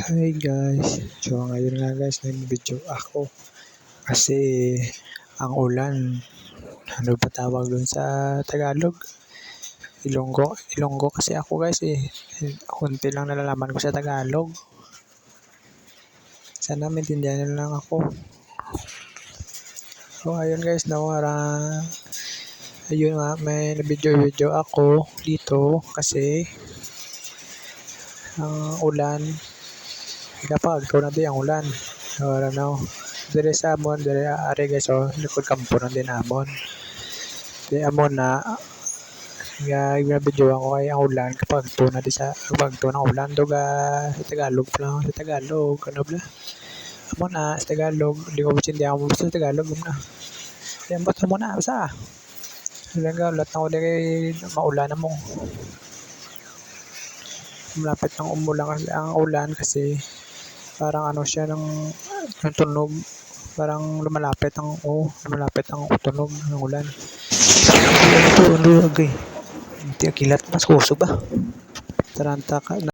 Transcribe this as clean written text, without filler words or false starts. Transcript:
Hi guys, so ngayon nga guys nag-video ako kasi ang ulan, ano ba tawag dun sa Tagalog? Ilonggo kasi ako guys konti lang nalalaman ko sa Tagalog, sana maintindihan nyo lang ako. So ayun guys, ayun nga, may video ako dito kasi ang ulan. Napagagaw na di ang ulan. Wala na. Dire sa amon, dire ari guys, likod kampo na din amon. Di amon na nga video ako kay ang ulan kapag na di sa kapag ng ulan doga sa Tagalog pa sa Tagalog ano bla. Amon na sa Tagalog, di ko hindi ako sa Tagalog na. Di ambot mo na sa. Talaga ulat na uli kay maulan na mo. Malapit ng umulan kasi ang ulan kasi parang ano siya ng tunog, parang lumalapit ang tunog ng ulan. Ito okay. Hindi kilat mas kuso ba? Taranta ka na.